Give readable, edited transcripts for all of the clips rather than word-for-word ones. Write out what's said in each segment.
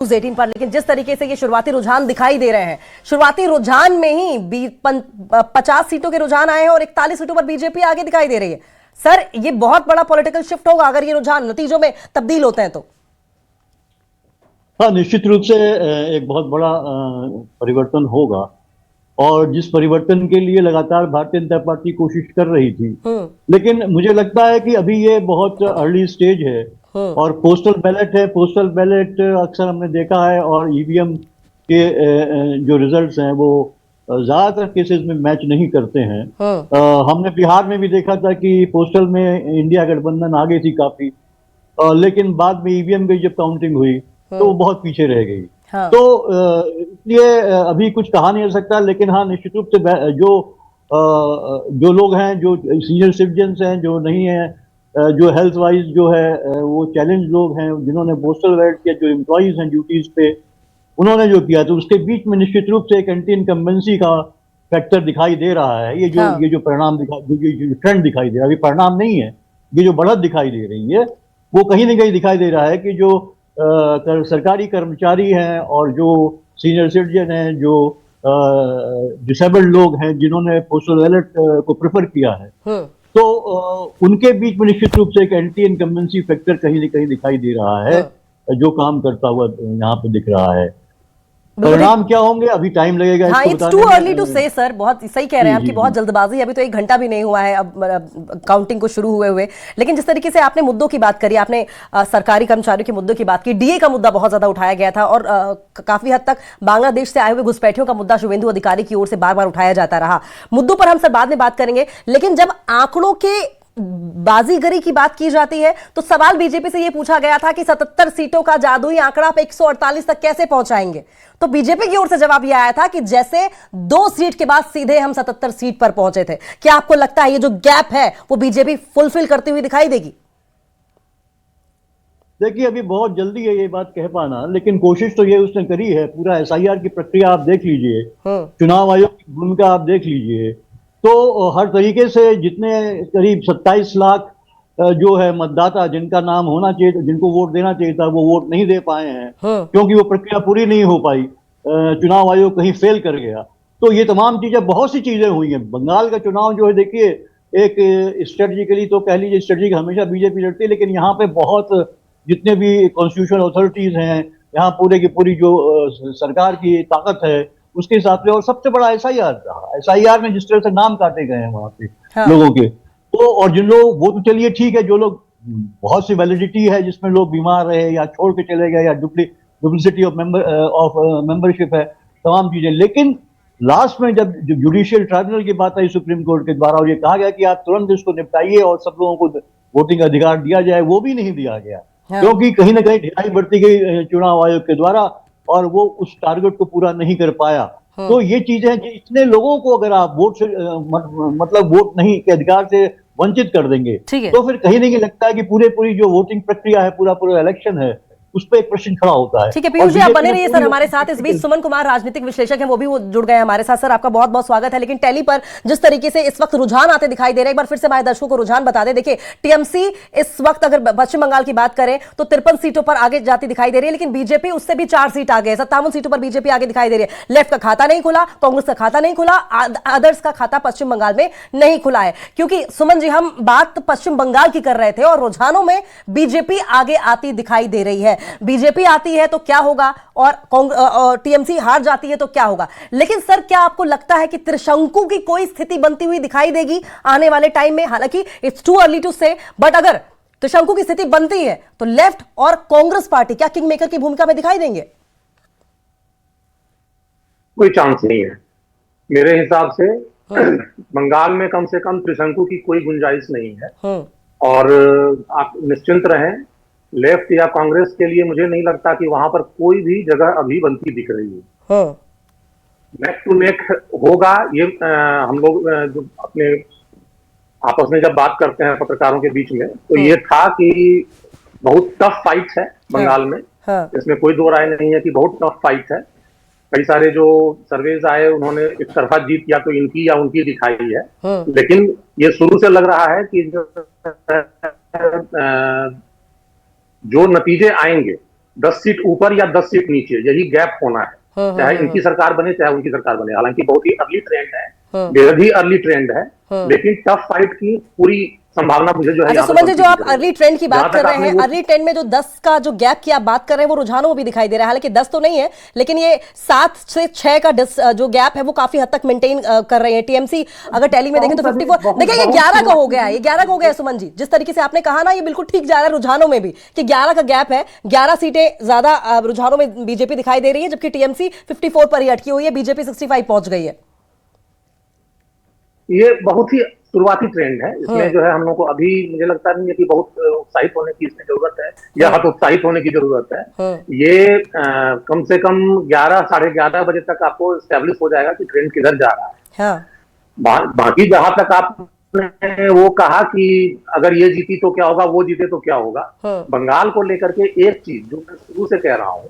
18 पर, लेकिन जिस तरीके से ये शुरुआती रुझान दिखाई दे रहे हैं, शुरुआती रुझान में ही 50 सीटों के रुझान आए हैं और 41 सीटों पर बीजेपी आगे दिखाई दे रही है। सर, ये बहुत बड़ा पॉलिटिकल शिफ्ट होगा अगर ये रुझान नतीजों में तब्दील होते हैं तो। हाँ, निश्चित रूप से एक बहुत बड़ा परिवर्तन होगा, और जिस परिवर्तन के लिए लगातार भारतीय जनता पार्टी कोशिश कर रही थी, लेकिन मुझे लगता है कि अभी ये बहुत अर्ली स्टेज है और पोस्टल बैलेट है। पोस्टल बैलेट अक्सर हमने देखा है, और ईवीएम के जो रिजल्ट्स हैं वो ज्यादातर केसेस में मैच नहीं करते हैं। हमने बिहार में भी देखा था कि पोस्टल में इंडिया गठबंधन आगे थी काफी, लेकिन बाद में ईवीएम की जब काउंटिंग हुई तो वो बहुत पीछे रह गई। हाँ। तो इसलिए अभी कुछ कहा नहीं जा सकता, लेकिन हाँ, निश्चित रूप से जो लोग हैं, जो सीनियर सिटीजन्स हैं, जो नहीं है, जो हेल्थ वाइज जो है वो चैलेंज लोग हैं, जिन्होंने पोस्टल बैलेट किया, जो एम्प्लॉइज हैं ड्यूटीज पे, उन्होंने जो किया, तो उसके बीच में निश्चित रूप से एक एंटी इनकम्बेंसी का फैक्टर दिखाई दे रहा है। ये जो परिणाम जो ट्रेंड दिखाई दे रहा है, अभी परिणाम नहीं है, ये जो बढ़त दिखाई दे रही है, वो कहीं ना कहीं दिखाई दे रहा है कि जो सरकारी कर्मचारी हैं और जो सीनियर सिटीजन हैं, जो डिसेबल्ड लोग हैं, जिन्होंने पोस्टल बैलेट को प्रेफर किया है, तो उनके बीच में निश्चित रूप से एक एंटी इनकम्बेंसी फैक्टर कहीं न कहीं दिखाई दे रहा है, जो काम करता हुआ यहाँ पे दिख रहा है। परिणाम क्या होंगे अभी टाइम लगेगा। हाँ, इट्स टू अर्ली टू से सर, बहुत सही कह रहे हैं आपकी, बहुत जल्दबाजी, अभी तो 1 घंटा भी नहीं हुआ है अब काउंटिंग को शुरू हुए। लेकिन जिस तरीके से आपने मुद्दों की बात करी, आपने सरकारी कर्मचारियों के मुद्दों की बात की, डीए का मुद्दा बहुत ज्यादा उठाया गया था और काफी हद तक बांग्लादेश से आए हुए घुसपैठियों का मुद्दा शुभेंदु अधिकारी की ओर से बार बार उठाया जाता रहा। मुद्दों पर हम सब बाद में बात करेंगे, लेकिन जब आंकड़ों के बाजीगरी की बात की जाती है तो सवाल बीजेपी से यह पूछा गया था कि 77 सीटों का जादुई आंकड़ा आप 148 तक कैसे पहुंचाएंगे। तो बीजेपी की ओर से जवाब यह आया था कि जैसे 2 सीट के बाद सीधे हम 77 सीट पर पहुंचे थे। क्या आपको लगता है ये जो गैप है वो बीजेपी फुलफिल करती हुई दिखाई देगी? देखिए, अभी बहुत जल्दी है ये बात कह पाना, लेकिन कोशिश तो ये उसने करी है। पूरा एसआईआर की प्रक्रिया आप देख लीजिए, चुनाव आयोग की भूमिका आप देख लीजिए, तो हर तरीके से जितने करीब 27 लाख जो है मतदाता जिनका नाम होना चाहिए, जिनको वोट देना चाहिए था, वो वोट नहीं दे पाए हैं, क्योंकि वो प्रक्रिया पूरी नहीं हो पाई। चुनाव आयोग कहीं फेल कर गया। तो ये तमाम चीजें, बहुत सी चीजें हुई हैं। बंगाल का चुनाव जो है, देखिए, एक स्ट्रेटेजिकली तो कह लीजिए, स्ट्रेटेजिक हमेशा बीजेपी लड़ती है, लेकिन यहाँ पे बहुत जितने भी कॉन्स्टिट्यूशनल अथॉरिटीज हैं, यहाँ पूरे की पूरी जो सरकार की ताकत है, उसके हिसाब से। और सबसे बड़ा एसआईआर रहा। एसआईआर में जिस तरह से नाम काटे गए हैं वहां पे लोगों के, तो और जिन लोग, वो तो चलिए ठीक है, जो लोग बहुत सी वैलिडिटी है, जिसमें लोग बीमार रहे या छोड़ के चले गए, या डुप्लिसिटी ऑफ मेंबरशिप है, तमाम चीजें। लेकिन लास्ट में जब जुडिशियल ट्राइब्यूनल की बात आई सुप्रीम कोर्ट के द्वारा, और ये कहा गया कि आप तुरंत इसको निपटाइए और सब लोगों को वोटिंग अधिकार दिया जाए, वो भी नहीं दिया गया, क्योंकि कहीं ना कहीं ढिलाई बढ़ती गई चुनाव आयोग के द्वारा, और वो उस टारगेट को पूरा नहीं कर पाया। तो ये चीजें हैं कि इतने लोगों को अगर आप वोट से मतलब वोट नहीं के अधिकार से वंचित कर देंगे, तो फिर कहीं नहीं लगता है कि पूरी जो वोटिंग प्रक्रिया है, पूरा इलेक्शन है, उस पर एक प्रश्न खड़ा होता है। ठीक है पीयूष जी, आप बने रहिए सर हमारे साथ। इस बीच सुमन कुमार राजनीतिक विश्लेषक हैं, वो भी जुड़ गए हमारे साथ। सर, आपका बहुत बहुत स्वागत है। लेकिन टेली पर जिस तरीके से इस वक्त रुझान आते दिखाई दे रहे हैं, एक बार फिर से हमारे दर्शकों को रुझान बता दें। देखिए, टीएमसी इस वक्त अगर पश्चिम बंगाल की बात करें तो 53 सीटों पर आगे जाती दिखाई दे रही है, लेकिन बीजेपी उससे भी 4 सीट आगे है। 57 सीटों पर बीजेपी आगे दिखाई दे रही है। लेफ्ट का खाता नहीं खुला, कांग्रेस का खाता नहीं खुला, अदर्स का खाता पश्चिम बंगाल में नहीं खुला है। क्योंकि सुमन जी, हम बात पश्चिम बंगाल की कर रहे थे और रुझानों में बीजेपी आगे आती दिखाई दे रही है। बीजेपी आती है तो क्या होगा, और टीएमसी हार जाती है तो क्या होगा। लेकिन सर, क्या आपको लगता है कि त्रिशंकु की कोई स्थिति बनती हुई दिखाई देगी आने वाले टाइम में? हालांकि इट्स टू अर्ली टू से, बट अगर त्रिशंकु की स्थिति बनती है तो लेफ्ट और कांग्रेस पार्टी क्या किंग मेकर की भूमिका में दिखाई देंगे? कोई चांस नहीं है मेरे हिसाब से। बंगाल में कम से कम त्रिशंकु की कोई गुंजाइश नहीं है, और आप निश्चिंत रहें, लेफ्ट या कांग्रेस के लिए मुझे नहीं लगता कि वहां पर कोई भी जगह अभी बनती दिख रही है। नेक टू नेक होगा ये। हम लोग जो अपने आपस में जब बात करते हैं पत्रकारों के बीच में, तो ये था कि बहुत टफ फाइट है बंगाल में। इसमें कोई दो राय नहीं है कि बहुत टफ फाइट है। कई सारे जो सर्वेज आए, उन्होंने एक तरफा जीत या तो इनकी या उनकी दिखाई है, लेकिन ये शुरू से लग रहा है कि जो नतीजे आएंगे 10 सीट ऊपर या 10 सीट नीचे, यही गैप होना है, चाहे इनकी सरकार बने चाहे उनकी सरकार बने। हालांकि बहुत ही अर्ली ट्रेंड है, बेहद ही अर्ली ट्रेंड है, लेकिन टफ फाइट की पूरी संभावना मुझे जो है। अच्छा सुमन जी, जो आप अर्ली ट्रेंड की बात कर रहे हैं, अर्ली ट्रेंड में जो 10 का जो गैप की आप बात कर रहे हैं वो रुझानों में भी दिखाई दे रहा है। हालांकि 10 तो नहीं है, लेकिन ये 7 से 6 का जो गैप है वो काफी हद तक मेंटेन कर रहे हैं। टीएमसी अगर टैली में देखें तो 54, देखिए ये 11 का हो गया है, ये 11 का हो गया है सुमन जी। जिस तरीके से आपने कहा ना, ये बिल्कुल ठीक जा रहा है रुझानों में भी कि 11 का गैप है, 11 सीटें ज्यादा रुझानों में बीजेपी दिखाई दे रही है, जबकि टीएमसी 54 पर ही अटकी हुई है, बीजेपी 65 पहुंच गई है। ये बहुत ही शुरुआती ट्रेंड है, इसमें जो है हम लोग को अभी मुझे लगता नहीं है कि बहुत उत्साहित होने की इसमें जरूरत है या हतोत्साहित होने की जरूरत है। ये कम से कम 11 साढ़े 11 बजे तक आपको स्टैब्लिश हो जाएगा कि ट्रेंड किधर जा रहा है। बाकी जहां तक आपने वो कहा कि अगर ये जीती तो क्या होगा, वो जीते तो क्या होगा, बंगाल को लेकर के एक चीज जो मैं शुरू से कह रहा हूं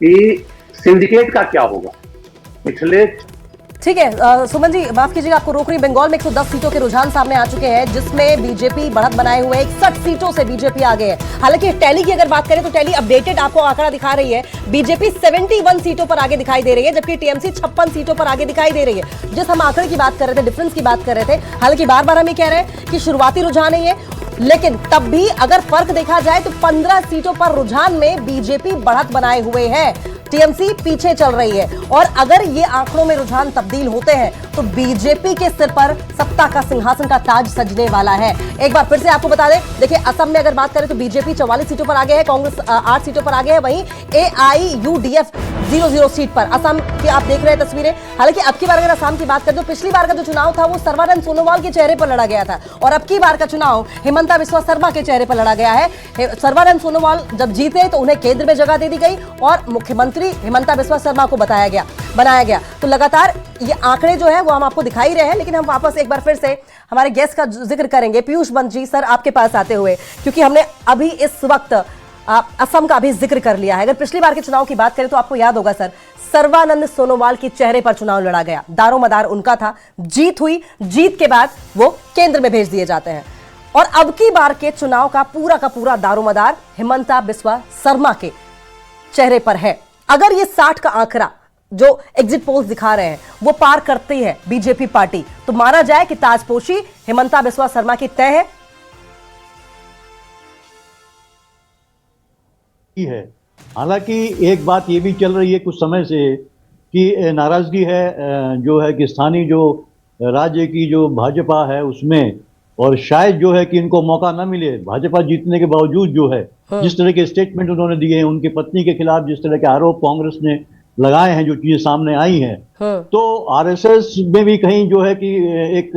कि सिंडिकेट का क्या होगा। पिछले ठीक है सुमन जी, माफ कीजिएगा आपको रोक रही। बंगाल में 110 सीटों के रुझान सामने आ चुके हैं, जिसमें बीजेपी बढ़त बनाए हुए 61 सीटों से बीजेपी आगे है। हालांकि टैली की अगर बात करें तो टैली अपडेटेड आपको आंकड़ा दिखा रही है, बीजेपी 71 सीटों पर आगे दिखाई दे रही है, जबकि टीएमसी 56 सीटों पर आगे दिखाई दे रही है। जिस हम आंकड़े की बात कर रहे थे, डिफरेंस की बात कर रहे थे, हालांकि बार बार हम ये कह रहे हैं कि शुरुआती रुझान है ये, लेकिन तब भी अगर फर्क देखा जाए तो 15 सीटों पर रुझान में बीजेपी बढ़त बनाए हुए है, टीएमसी पीछे चल रही है। और अगर ये आंकड़ों में रुझान तब्दील होते हैं तो बीजेपी के सिर पर सत्ता का सिंहासन का ताज सजने वाला है। एक बार फिर से आपको बता दें, देखिए असम में अगर बात करें तो बीजेपी 44 सीटों पर आगे है, कांग्रेस 8 सीटों पर आगे है, वहीं AIUDF 00 सीट पर असम की आप देख रहे हैं तस्वीरें। हालांकि अब की बार अगर असम की बात करें तो पिछली बार का जो चुनाव था वो सर्बानंद सोनोवाल के चेहरे पर लड़ा गया था, और अब की बार का चुनाव हिमंता बिस्वा शर्मा के चेहरे पर लड़ा गया है। सर्बानंद सोनोवाल जब जीते तो उन्हें केंद्र में जगह दे दी गई और मुख्यमंत्री हिमंता बिस्वा शर्मा को बनाया गया। तो लगातार ये आंकड़े जो है वो हम आपको दिखाई रहे हैं, लेकिन हम वापस एक बार फिर से हमारे गेस्ट का जिक्र करेंगे। पीयूष बंद जी, सर आपके पास आते हुए, क्योंकि हमने अभी इस वक्त असम का भी जिक्र कर लिया है। अगर पिछली बार के चुनाव की बात करें तो आपको याद होगा सर, सर्बानंद सोनोवाल के चेहरे पर चुनाव लड़ा गया, दारोमदार उनका था, जीत हुई, जीत के बाद वो केंद्र में भेज दिए जाते हैं। और अब की बार के चुनाव का पूरा दारोमदार हिमंता बिस्वा शर्मा के चेहरे पर है। अगर ये 60 का आंकड़ा जो एग्जिट पोल्स दिखा रहे हैं वो पार करती है बीजेपी पार्टी, तो माना जाए कि ताजपोशी हिमंता बिस्वा शर्मा की तय है। हालांकि एक बात ये भी चल रही है कुछ समय से कि नाराजगी है जो है कि स्थानीय जो राज्य की जो भाजपा है उसमें, और शायद जो है कि इनको मौका ना मिले भाजपा जीतने के बावजूद जो है जिस तरह के स्टेटमेंट उन्होंने दिए हैं, उनकी पत्नी के खिलाफ जिस तरह के आरोप कांग्रेस ने लगाए हैं, जो चीजें सामने आई हैं, तो आरएसएस में भी कहीं जो है कि एक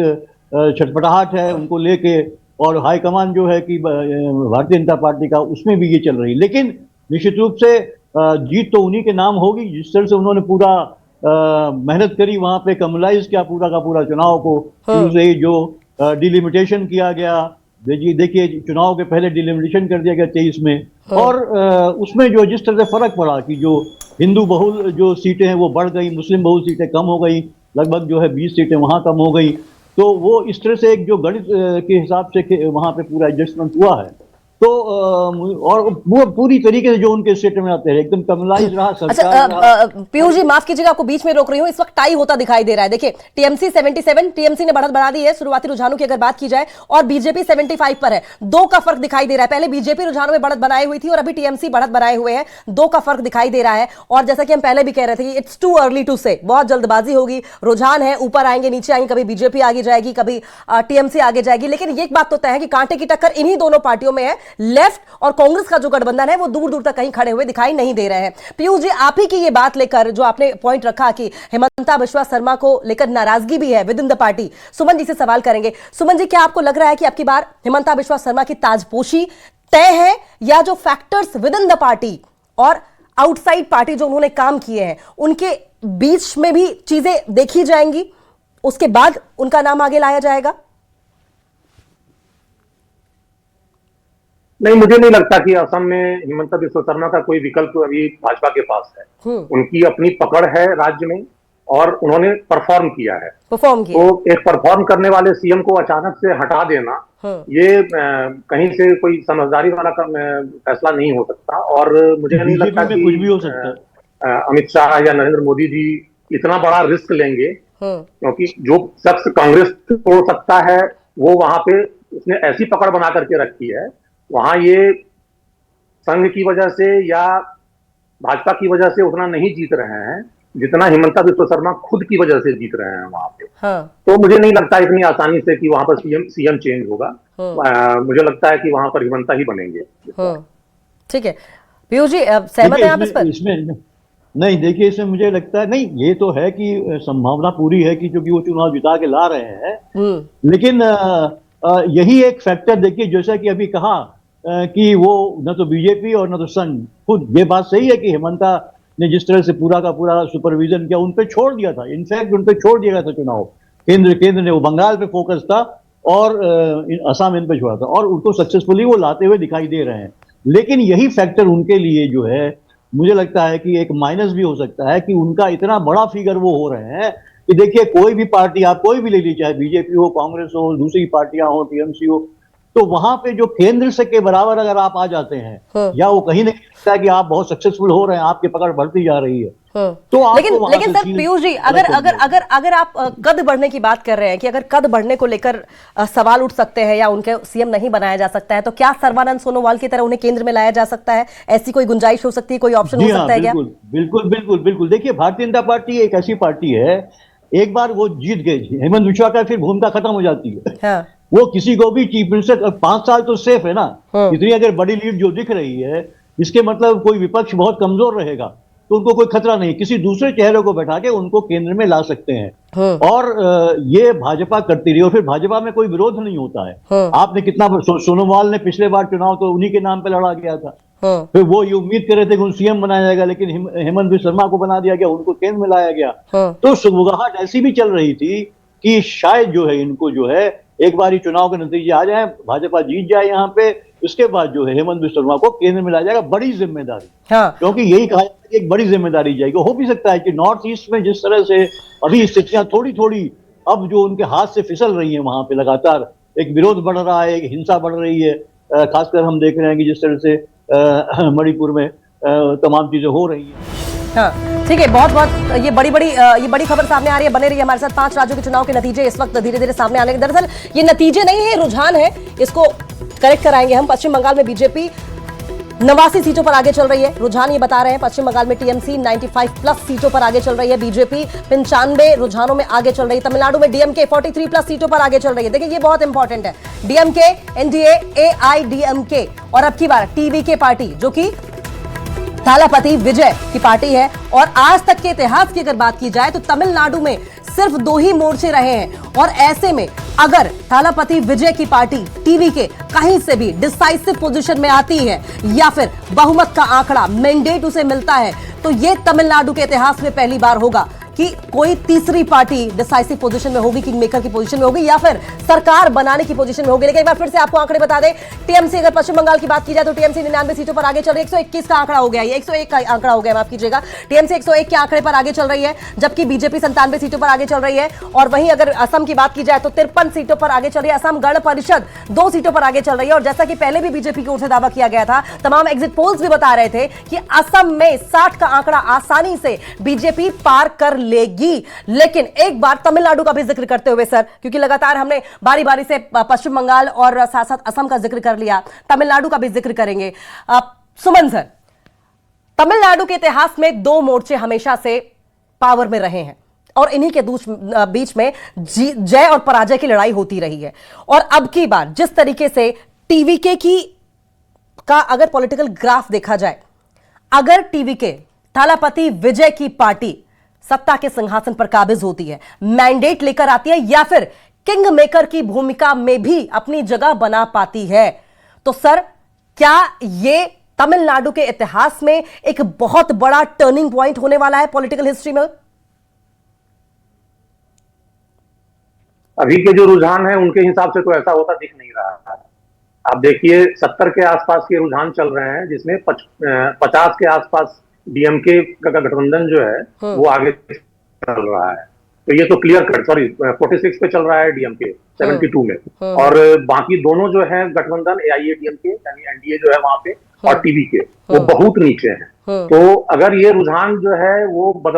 छटपटाहट है उनको लेके, और हाईकमान जो है कि भारतीय जनता पार्टी का उसमें भी ये चल रही है। लेकिन निश्चित रूप से जीत तो उन्हीं के नाम होगी, जिस तरह से उन्होंने पूरा मेहनत करी, वहां पे कमलाइज किया पूरा का पूरा चुनाव को, शुरू से ही जो डिलिमिटेशन किया गया, देखिए चुनाव के पहले डिलिमिटेशन कर दिया गया 23 में, और उसमें जो जिस तरह से फर्क पड़ा कि जो हिंदू बहुल जो सीटें हैं वो बढ़ गई, मुस्लिम बहुल सीटें कम हो गई, लगभग जो है 20 सीटें वहां कम हो गई। तो वो इस तरह से एक जो गणित के हिसाब से वहां पे पूरा एडजस्टमेंट हुआ है। तो और वो पूरी तरीके से जो उनके स्टेटमेंट आते हैं एकदम कमलाइज रहा सरकार। अच्छा पीयूष जी, माफ कीजिएगा आपको बीच में रोक रही हूं, इस वक्त टाई होता दिखाई दे रहा है। देखिए टीएमसी 77, टीएमसी ने बढ़त बढ़ा दी है शुरुआती रुझानों की अगर बात की जाए, और बीजेपी 75 पर है। 2 का फर्क दिखाई दे रहा है। पहले बीजेपी रुझानों में बढ़त बनाई हुई थी और अभी टीएमसी बढ़त बनाए हुए हैं, 2 का फर्क दिखाई दे रहा है। और जैसा कि हम पहले भी कह रहे थे कि इट्स टू अर्ली टू से, बहुत जल्दबाजी होगी, रुझान है, ऊपर आएंगे नीचे आएंगे, कभी बीजेपी आगे जाएगी, कभी टीएमसी आगे जाएगी। लेकिन एक बात तो तय है कि कांटे की टक्कर इन्हीं दोनों पार्टियों में है। लेफ्ट और कांग्रेस का जो गठबंधन है वो दूर दूर तक कहीं खड़े हुए दिखाई नहीं दे रहे हैं। पीयूष जी, आप ही की ये बात लेकर जो आपने पॉइंट रखा कि हिमंता बिस्वा शर्मा को लेकर नाराजगी भी है with in the party, Suman ji से सवाल करेंगे। सुमन जी, क्या आपको लग रहा है कि अब की बार हिमंता बिस्वा शर्मा की ताजपोशी तय है, या जो factors with in the party और आउटसाइड पार्टी जो उन्होंने काम किए हैं उनके बीच में भी चीजें देखी जाएंगी, उसके बाद उनका नाम आगे लाया जाएगा? नहीं, मुझे नहीं लगता कि असम में हिमंता बिस्वा शर्मा का कोई विकल्प अभी भाजपा के पास है। उनकी अपनी पकड़ है राज्य में और उन्होंने परफॉर्म किया है। तो एक परफॉर्म करने वाले सीएम को अचानक से हटा देना ये कहीं से कोई समझदारी वाला फैसला नहीं हो सकता। और मुझे नहीं लगता कि कुछ भी हो सकता है। अमित शाह या नरेंद्र मोदी जी इतना बड़ा रिस्क लेंगे, क्योंकि जो शख्स कांग्रेस तोड़ सकता है वो वहां पे उसने ऐसी पकड़ बना करके रखी है, वहां ये संघ की वजह से या भाजपा की वजह से उतना नहीं जीत रहे हैं जितना हिमंता बिस्वा शर्मा खुद की वजह से जीत रहे हैं वहां पे। तो मुझे नहीं लगता इतनी आसानी से कि वहां पर सीएम चेंज होगा। मुझे लगता है कि वहां पर हिमंता ही बनेंगे। ठीक है पीयूष जी, सहमत है आप इस पर? इसमें नहीं, देखिए इसमें मुझे लगता है नहीं, ये तो है कि संभावना पूरी है कि क्योंकि वो चुनाव जिता के ला रहे हैं, लेकिन यही एक फैक्टर देखिए, जैसा कि अभी कहा कि वो न तो बीजेपी और न तो संघ, खुद ये बात सही है कि हेमंता ने जिस तरह से पूरा का पूरा सुपरविजन किया, उन पे छोड़ दिया था, इनफैक्ट उन पे छोड़ दिया गया था चुनाव, केंद्र ने वो बंगाल पे फोकस था और असम इन पे छोड़ा था, और उनको सक्सेसफुली वो लाते हुए दिखाई दे रहे हैं। लेकिन यही फैक्टर उनके लिए जो है, मुझे लगता है कि एक माइनस भी हो सकता है कि उनका इतना बड़ा फिगर वो हो रहे हैं कि देखिए कोई भी पार्टी आप कोई भी ले लीजिए, चाहे बीजेपी हो, कांग्रेस हो, दूसरी पार्टियां हो, टीएमसी हो, तो वहां पे जो केंद्र से के बराबर अगर आप आ जाते हैं, या वो कहीं नहीं लगता है कि आप बहुत सक्सेसफुल हो रहे हैं, आपकी पकड़ बढ़ती जा रही है, तो लेकिन सर पीयूष जी, अगर आप कद बढ़ने की बात कर रहे हैं कि अगर कद बढ़ने को लेकर सवाल उठ सकते हैं या उनके सीएम नहीं बनाया जा सकता है, तो क्या सर्बानंद सोनोवाल की तरह उन्हें केंद्र में लाया जा सकता है? ऐसी कोई गुंजाइश हो सकती है, कोई ऑप्शन हो सकता है क्या? बिल्कुल बिल्कुल बिल्कुल। देखिए भारतीय जनता पार्टी एक ऐसी पार्टी है, एक बार वो जीत गए, हेमंत विश्वा का फिर भूमिका खत्म हो जाती है। वो किसी को भी चीफ मिनिस्टर 5 साल तो सेफ है ना, इतनी अगर बड़ी लीड जो दिख रही है, इसके मतलब कोई विपक्ष बहुत कमजोर रहेगा तो उनको कोई खतरा नहीं, किसी दूसरे चेहरे को बैठा के उनको केंद्र में ला सकते हैं। और ये भाजपा करती रही, और फिर भाजपा में कोई विरोध नहीं होता है। आपने कितना सोनोवाल ने पिछले बार चुनाव तो उन्हीं के नाम पे लड़ा गया था, फिर वो ये उम्मीद कर रहे थे कि उनको सीएम बनाया जाएगा, लेकिन हेमंत बिस्वा शर्मा को बना दिया गया, उनको केंद्र में लाया गया। तो सुगबुगाहट ऐसी भी चल रही थी कि शायद जो है इनको जो है एक बार ही चुनाव के नतीजे आ जाए, भाजपा जीत जाए यहाँ पे, इसके बाद जो है हेमंत बिस्वा शर्मा को केंद्र में लाया जाएगा, बड़ी जिम्मेदारी। क्योंकि यही कहा जाता है एक बड़ी जिम्मेदारी जाएगी। हो भी सकता है कि नॉर्थ ईस्ट में जिस तरह से अभी स्थितियां थोड़ी थोड़ी अब जो उनके हाथ से फिसल रही है, वहां पे लगातार एक विरोध बढ़ रहा है, एक हिंसा बढ़ रही है, खासकर हम देख रहे हैं कि जिस तरह से मणिपुर में तमाम चीजें हो रही हैं। हाँ ठीक है, बहुत बहुत ये बड़ी खबर सामने आ रही है। बने रहिए हमारे साथ। 5 राज्यों के चुनाव के नतीजे इस वक्त धीरे धीरे सामने आने। दरअसल ये नतीजे नहीं है, रुझान है, इसको करेक्ट कराएंगे हम। पश्चिम बंगाल में बीजेपी 89 सीटों पर आगे चल रही है, रुझान ये बता रहे हैं। पश्चिम बंगाल में टीएमसी 95+ सीटों पर आगे चल रही है, बीजेपी 95 रुझानों में आगे चल रही है। तमिलनाडु में डीएमके 43+ सीटों पर आगे चल रही है। देखिए ये बहुत इंपॉर्टेंट है, डीएमके, एनडीए, एआईडीएमके और अब की बार टीवीके पार्टी जो कि थालापति विजय की पार्टी है। और आज तक के इतिहास की अगर बात की जाए तो तमिलनाडु में सिर्फ 2 ही मोर्चे रहे हैं, और ऐसे में अगर थालापति विजय की पार्टी टीवीके कहीं से भी डिसाइसिव पोजीशन में आती है या फिर बहुमत का आंकड़ा मैंडेट उसे मिलता है, तो यह तमिलनाडु के इतिहास में पहली बार होगा कि कोई तीसरी पार्टी डिसाइसिव पोजीशन में होगी, किंग मेकर की पोजीशन में होगी या फिर सरकार बनाने की पोजीशन में होगी। लेकिन एक बार फिर से आपको आंकड़े बता दें, टीएमसी अगर पश्चिम बंगाल की बात की जाए तो टीएमसी 99 सीटों पर आगे चल रही है। 121 का आंकड़ा हो गया, ये 101 का आंकड़ा हो गया, माफ कीजिएगा। टीएमसी 101 के आंकड़े पर आगे चल रही है, जबकि बीजेपी 97 सीटों पर आगे चल रही है। और वहीं अगर असम की बात की जाए तो 53 सीटों पर आगे चल रही है। असम गण परिषद 2 सीटों पर आगे चल रही है। और जैसा कि पहले भी बीजेपी की ओर से दावा किया गया था, तमाम एग्जिट पोल्स भी बता रहे थे कि असम में 60 का आंकड़ा आसानी से बीजेपी पार कर लेगी। लेकिन एक बार तमिलनाडु का भी जिक्र करते हुए सर, क्योंकि लगातार हमने बारी बारी से पश्चिम बंगाल और साथ साथ असम का जिक्र कर लिया, तमिलनाडु का भी जिक्र करेंगे। सुमन सर, तमिलनाडु के इतिहास में 2 मोर्चे हमेशा से पावर में रहे हैं और इन्हीं के बीच में जय और पराजय की लड़ाई होती रही है। और अब की बार जिस तरीके से टीवीके का अगर पॉलिटिकल ग्राफ देखा जाए, अगर टीवीके थालापति विजय की पार्टी सत्ता के सिंहासन पर काबिज होती है, मैंडेट लेकर आती है या फिर किंग मेकर की भूमिका में भी अपनी जगह बना पाती है, तो सर क्या ये तमिलनाडु के इतिहास में एक बहुत बड़ा टर्निंग पॉइंट होने वाला है पॉलिटिकल हिस्ट्री में? अभी के जो रुझान है उनके हिसाब से तो ऐसा होता दिख नहीं रहा है। आप देखिए 70 के आसपास के रुझान चल रहे हैं, जिसमें 50 के आसपास डीएमके का गठबंधन जो है वो आगे चल रहा है। तो ये तो क्लियर कट, सॉरी 46 पे चल रहा है डीएमके 72 में, और बाकी दोनों जो है गठबंधन एआईएडीएमके यानी एनडीए जो है वहां पे और टीवी के वो बहुत नीचे हैं। तो अगर ये रुझान जो है वो बदल